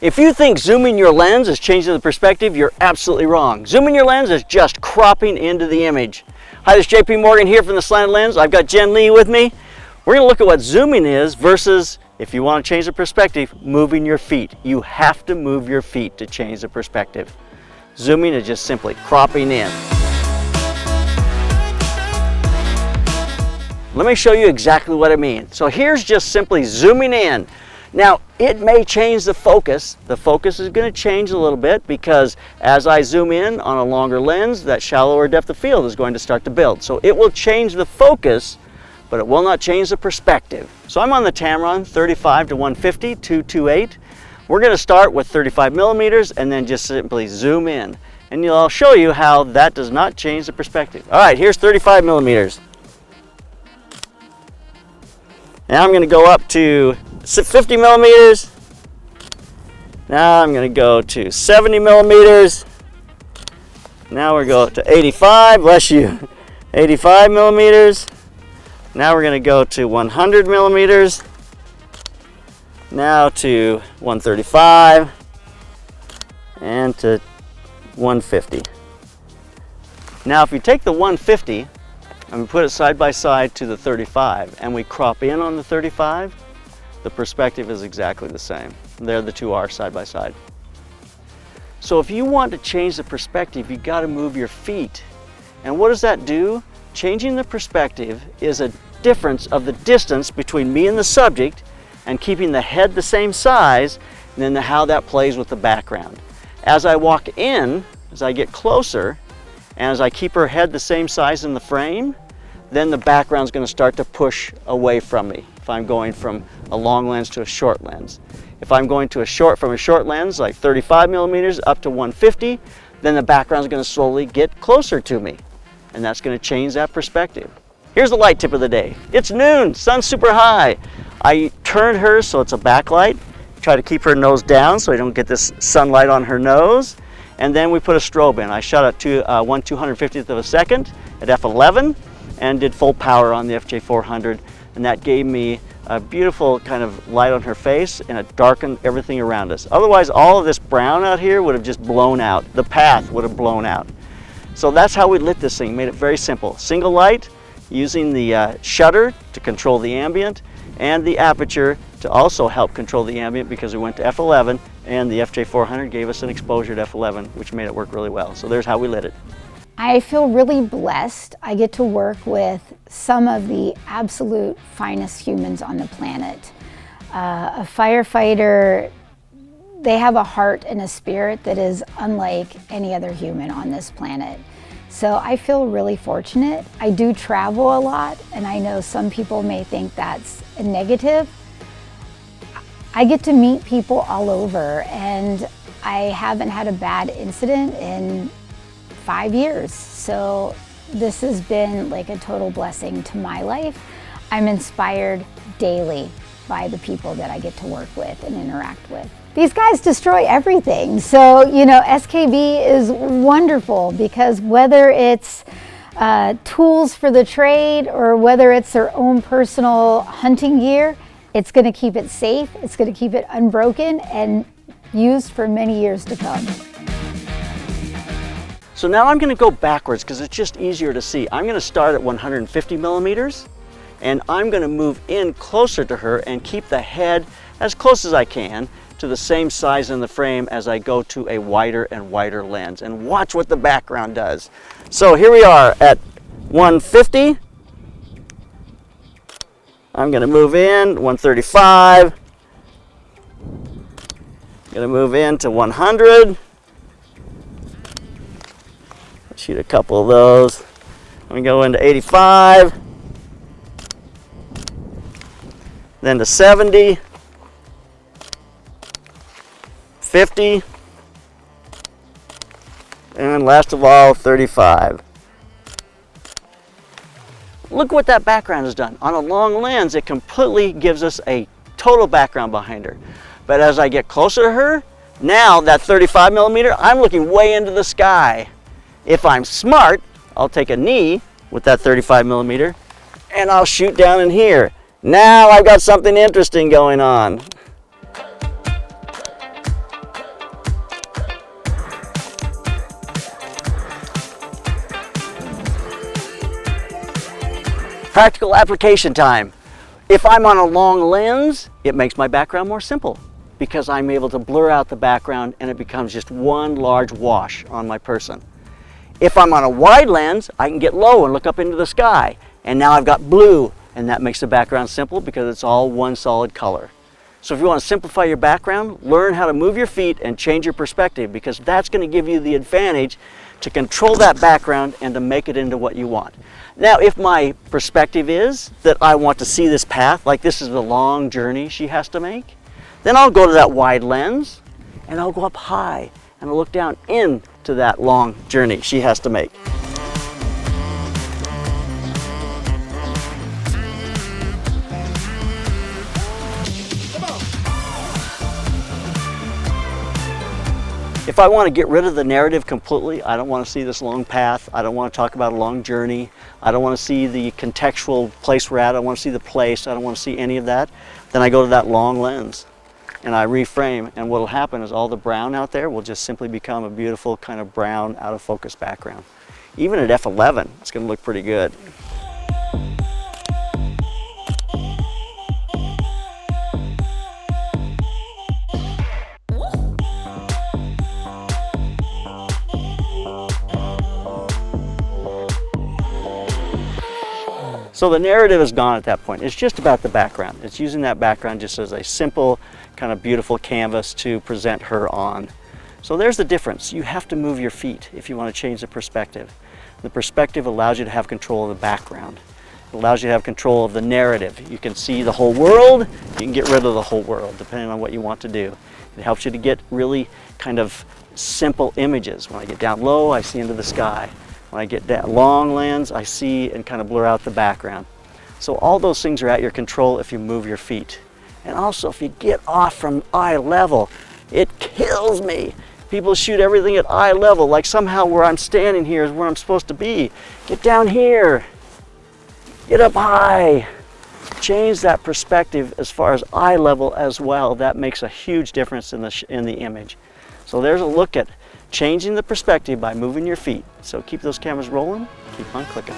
If you think zooming your lens is changing the perspective, you're absolutely wrong. Zooming your lens is just cropping into the image. Hi, this is JP Morgan here from the Slanted Lens. I've got Jen Lee with me. We're going to look at what zooming is versus, if you want to change the perspective, moving your feet. You have to move your feet to change the perspective. Zooming is just simply cropping in. Let me show you exactly what I mean. So here's just simply zooming in. Now, it may change the focus. The focus is going to change a little bit because as I zoom in on a longer lens, that shallower depth of field is going to start to build. So it will change the focus, but it will not change the perspective. So I'm on the Tamron 35 to 150 228. We're going to start with 35 millimeters and then just simply zoom in. And I'll show you how that does not change the perspective. All right, here's 35 millimeters. Now I'm going to go up to 50 millimeters. Now I'm going to go to 70 millimeters. Now we're going to 85, bless you, 85 millimeters. Now we're going to go to 100 millimeters. Now to 135 and to 150. Now if you take the 150 and we put it side by side to the 35 and we crop in on the 35, the perspective is exactly the same. There the two are side by side. So if you want to change the perspective, you've got to move your feet. And what does that do? Changing the perspective is a difference of the distance between me and the subject and keeping the head the same size, and then how that plays with the background. As I walk in, as I get closer, and as I keep her head the same size in the frame, then the background's going to start to push away from me if I'm going from a long lens to a short lens. If I'm going to from a short lens, like 35 millimeters up to 150, then the background's going to slowly get closer to me, and that's going to change that perspective. Here's the light tip of the day. It's noon, sun's super high. I turned her so it's a backlight. Try to keep her nose down so I don't get this sunlight on her nose. And then we put a strobe in. I shot at 1/250th of a second at f11 and did full power on the FJ400, and that gave me a beautiful kind of light on her face, and it darkened everything around us. Otherwise, all of this brown out here would have just blown out. The path would have blown out. So that's how we lit this thing, made it very simple. Single light, using the shutter to control the ambient, and the aperture to also help control the ambient, because we went to f11 and the FJ400 gave us an exposure to f11, which made it work really well. So there's how we lit it. I feel really blessed. I get to work with some of the absolute finest humans on the planet. A firefighter, they have a heart and a spirit that is unlike any other human on this planet. So I feel really fortunate. I do travel a lot, and I know some people may think that's a negative. I get to meet people all over, and I haven't had a bad incident in 5 years. So this has been like a total blessing to my life. I'm inspired daily by the people that I get to work with and interact with. These guys destroy everything. So, you know, SKB is wonderful because whether it's tools for the trade or whether it's their own personal hunting gear, it's going to keep it safe, it's going to keep it unbroken and used for many years to come. So now I'm going to go backwards because it's just easier to see. I'm going to start at 150 millimeters and I'm going to move in closer to her and keep the head as close as I can to the same size in the frame as I go to a wider and wider lens, and watch what the background does. So here we are at 150. I'm going to move in 135. I'm going to move into 100. Shoot a couple of those. I'm going to go into 85. Then to 70. 50. And last of all, 35. Look what that background has done. On a long lens, it completely gives us a total background behind her. But as I get closer to her, now that 35 millimeter, I'm looking way into the sky. If I'm smart, I'll take a knee with that 35 millimeter and I'll shoot down in here. Now I've got something interesting going on. Practical application time. If I'm on a long lens, it makes my background more simple because I'm able to blur out the background and it becomes just one large wash on my person. If I'm on a wide lens, I can get low and look up into the sky. And now I've got blue, and that makes the background simple because it's all one solid color. So if you want to simplify your background, learn how to move your feet and change your perspective, because that's going to give you the advantage to control that background and to make it into what you want. Now, if my perspective is that I want to see this path, like this is the long journey she has to make, then I'll go to that wide lens and I'll go up high and I'll look down into that long journey she has to make. If I want to get rid of the narrative completely, I don't want to see this long path, I don't want to talk about a long journey, I don't want to see the contextual place we're at, I don't want to see the place, I don't want to see any of that, then I go to that long lens and I reframe, and what will happen is all the brown out there will just simply become a beautiful kind of brown out of focus background. Even at f11, it's going to look pretty good. So the narrative is gone at that point. It's just about the background. It's using that background just as a simple, kind of beautiful canvas to present her on. So there's the difference. You have to move your feet if you want to change the perspective. The perspective allows you to have control of the background. It allows you to have control of the narrative. You can see the whole world, you can get rid of the whole world, depending on what you want to do. It helps you to get really kind of simple images. When I get down low, I see into the sky. When I get that long lens, I see and kind of blur out the background. So all those things are at your control if you move your feet. And also if you get off from eye level, it kills me. People shoot everything at eye level, like somehow where I'm standing here is where I'm supposed to be. Get down here, get up high. Change that perspective as far as eye level as well. That makes a huge difference in the image. So there's a look at changing the perspective by moving your feet. So keep those cameras rolling, keep on clicking.